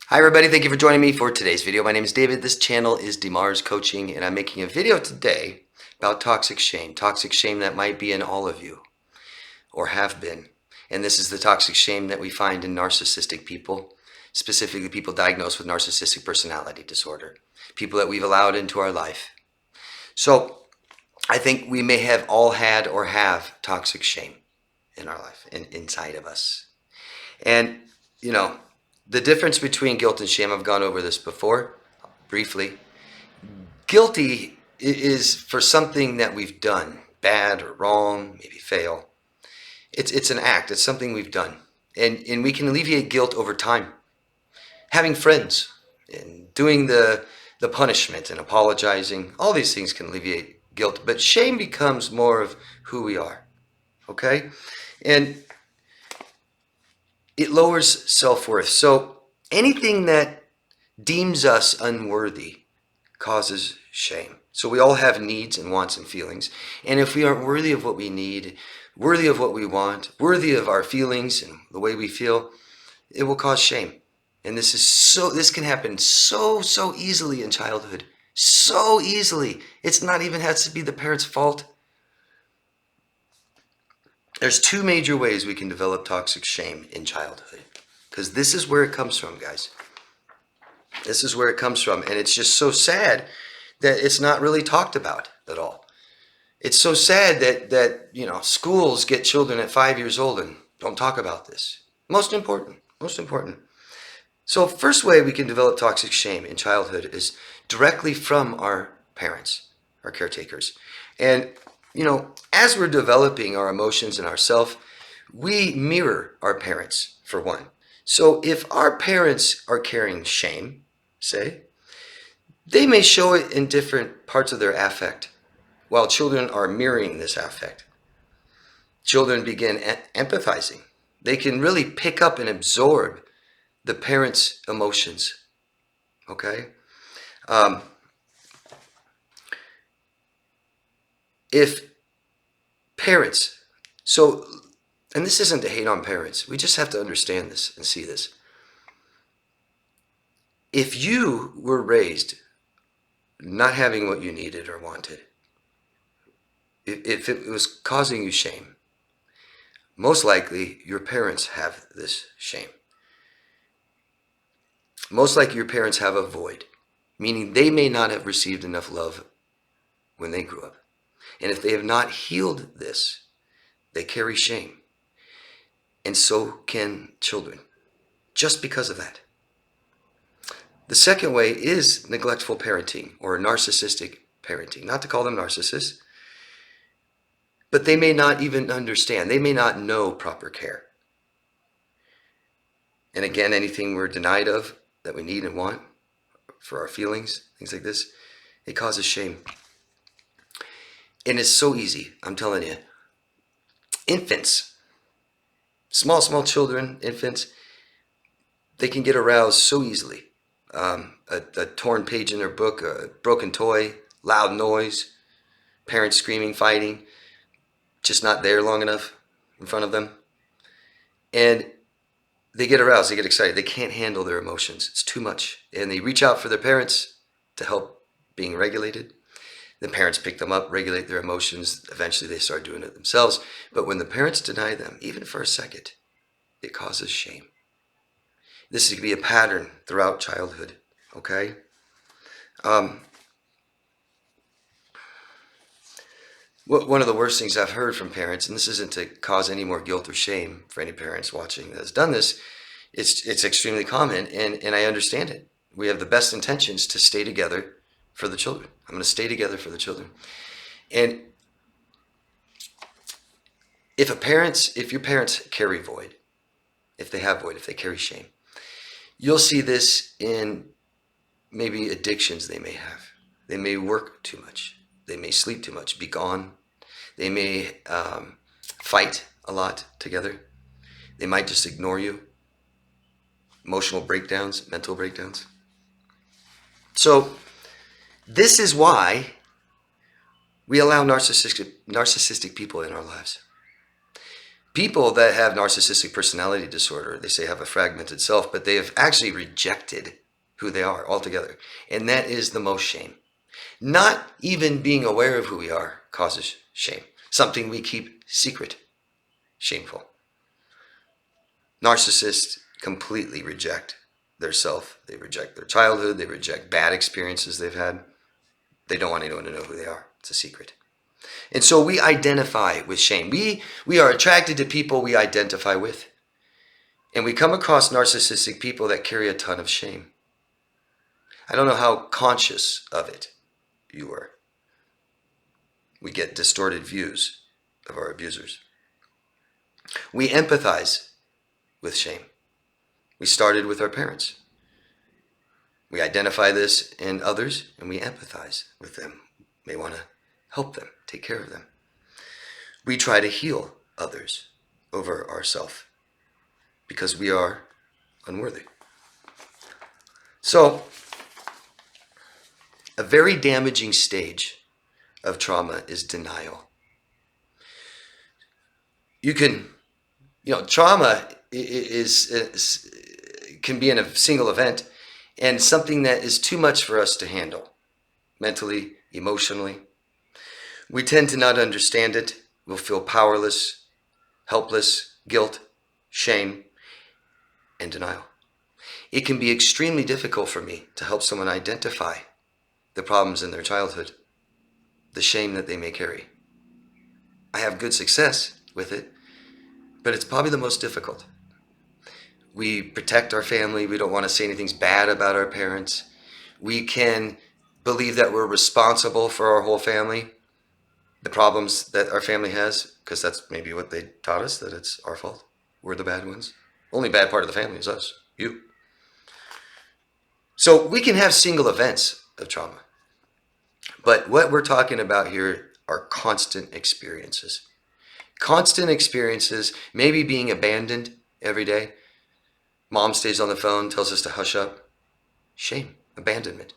Hi everybody, thank you for joining me for today's video. My name is David. This channel is DeMars Coaching, and I'm making a video today about toxic shame. Toxic shame that might be in all of you, or have been. And this is the toxic shame that we find in narcissistic people, specifically people diagnosed with narcissistic personality disorder, people that we've allowed into our life. So, I think we may have all had or have toxic shame in our life, inside of us. And, you know, the difference between guilt and shame, I've gone over this before, briefly. Guilty is for something that we've done, bad or wrong, maybe fail. It's an act, it's something we've done. And we can alleviate guilt over time. Having friends and doing the punishment and apologizing, all these things can alleviate guilt. But shame becomes more of who we are, okay? And it lowers self-worth. So anything that deems us unworthy causes shame. So we all have needs and wants and feelings. And if we aren't worthy of what we need, worthy of what we want, worthy of our feelings and the way we feel, it will cause shame. And this can happen so easily in childhood. So easily. It's not even has to be the parent's fault. There's two major ways we can develop toxic shame in childhood, because this is where it comes from, guys. This is where it comes from, and it's just so sad that it's not really talked about at all. It's so sad that schools get children at 5 years old and don't talk about this. Most important. So first way we can develop toxic shame in childhood is directly from our parents, our caretakers. And as we're developing our emotions and ourself, we mirror our parents, for one. So if our parents are carrying shame, say, they may show it in different parts of their affect, while children are mirroring this affect. Children begin empathizing. They can really pick up and absorb the parents' emotions, okay? If parents, and this isn't to hate on parents, we just have to understand this and see this. If you were raised not having what you needed or wanted, if it was causing you shame, most likely your parents have this shame. Most likely your parents have a void, meaning they may not have received enough love when they grew up. And if they have not healed this, they carry shame. And so can children, just because of that. The second way is neglectful parenting or narcissistic parenting. Not to call them narcissists, but they may not even understand. They may not know proper care. And again, anything we're denied of that we need and want for our feelings, things like this, it causes shame. And it's so easy, I'm telling you. Infants, small children, infants, they can get aroused so easily. A torn page in their book, a broken toy, loud noise, parents screaming, fighting, just not there long enough in front of them. And they get aroused, they get excited, they can't handle their emotions. It's too much. And they reach out for their parents to help being regulated. The parents pick them up, regulate their emotions. Eventually they start doing it themselves. But when the parents deny them, even for a second, it causes shame. This could be a pattern throughout childhood, okay? One of the worst things I've heard from parents, and this isn't to cause any more guilt or shame for any parents watching that has done this, it's extremely common, and I understand it. We have the best intentions to stay together for the children. I'm going to stay together for the children. And if your parents carry void, if they have void, if they carry shame, you'll see this in maybe addictions they may have. They may work too much. They may sleep too much, be gone. They may fight a lot together. They might just ignore you. Emotional breakdowns, mental breakdowns. So this is why we allow narcissistic people in our lives. People that have narcissistic personality disorder, they say have a fragmented self, but they have actually rejected who they are altogether. And that is the most shame. Not even being aware of who we are causes shame. Something we keep secret. Shameful. Narcissists completely reject their self. They reject their childhood. They reject bad experiences they've had. They don't want anyone to know who they are. It's a secret. And so we identify with shame. We are attracted to people we identify with. And we come across narcissistic people that carry a ton of shame. I don't know how conscious of it you are. We get distorted views of our abusers. We empathize with shame. We started with our parents. We identify this in others and we empathize with them. We want to help them, take care of them. We try to heal others over ourselves because we are unworthy. So, a very damaging stage of trauma is denial. Trauma can be in a single event and something that is too much for us to handle mentally, emotionally. We tend to not understand it. We'll feel powerless, helpless, guilt, shame, and denial. It can be extremely difficult for me to help someone identify the problems in their childhood, the shame that they may carry. I have good success with it, but it's probably the most difficult. We protect our family. We don't want to say anything bad about our parents. We can believe that we're responsible for our whole family, the problems that our family has, because that's maybe what they taught us, that it's our fault. We're the bad ones. Only bad part of the family is us, you. So we can have single events of trauma. But what we're talking about here are constant experiences. Constant experiences, maybe being abandoned every day. Mom stays on the phone, tells us to hush up. Shame, abandonment.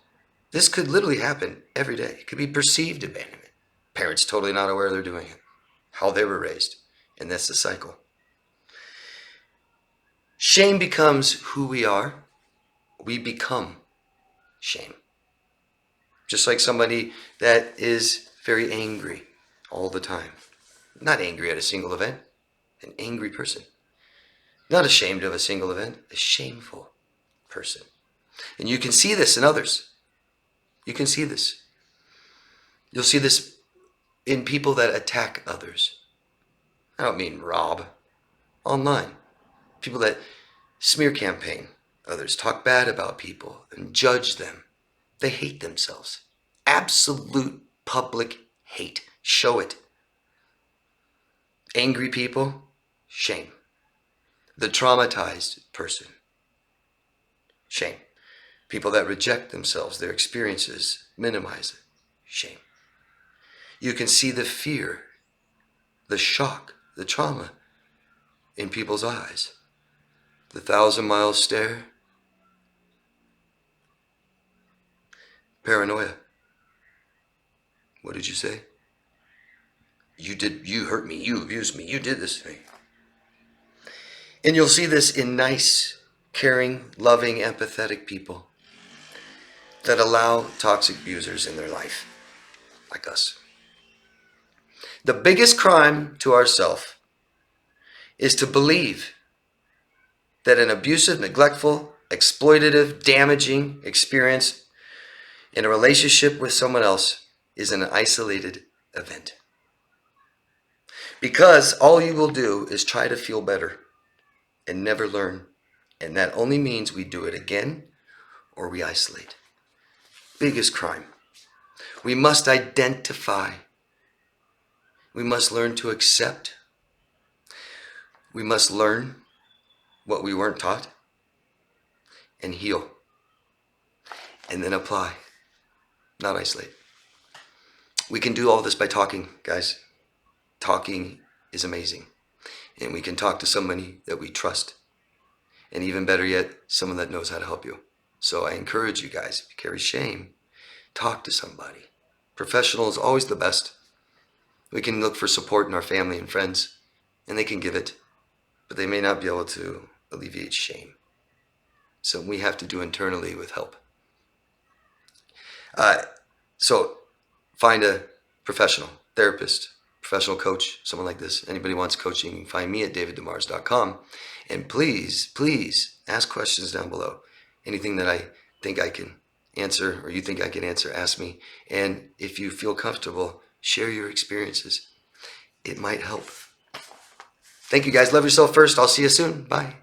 This could literally happen every day. It could be perceived abandonment. Parents totally not aware they're doing it, how they were raised. And that's the cycle. Shame becomes who we are. We become shame. Just like somebody that is very angry all the time. Not angry at a single event. An angry person. Not ashamed of a single event. A shameful person. And you can see this in others. You can see this. You'll see this in people that attack others. I don't mean rob. Online. People that smear campaign others, talk bad about people and judge them. They hate themselves. Absolute public hate. Show it. Angry people, shame. The traumatized person, shame. People that reject themselves, their experiences, minimize it, shame. You can see the fear, the shock, the trauma in people's eyes. The 1,000-mile stare. Paranoia. What did you say? You hurt me, you abused me, you did this to me. And you'll see this in nice, caring, loving, empathetic people that allow toxic abusers in their life, like us. The biggest crime to ourself is to believe that an abusive, neglectful, exploitative, damaging experience in a relationship with someone else is an isolated event. Because all you will do is try to feel better and never learn. And that only means we do it again or we isolate. Biggest crime. We must identify. We must learn to accept. We must learn what we weren't taught and heal. And then apply, not isolate. We can do all this by talking, guys. Talking is amazing. And we can talk to somebody that we trust. And even better yet, someone that knows how to help you. So I encourage you guys, if you carry shame, talk to somebody. Professional is always the best. We can look for support in our family and friends. and they can give it, but they may not be able to alleviate shame. So we have to do internally with help. So find a professional, therapist, professional coach, someone like this. Anybody wants coaching, you can find me at daviddemars.com. And please, please ask questions down below. Anything that I think I can answer or you think I can answer, ask me. And if you feel comfortable, share your experiences. It might help. Thank you guys. Love yourself first. I'll see you soon. Bye.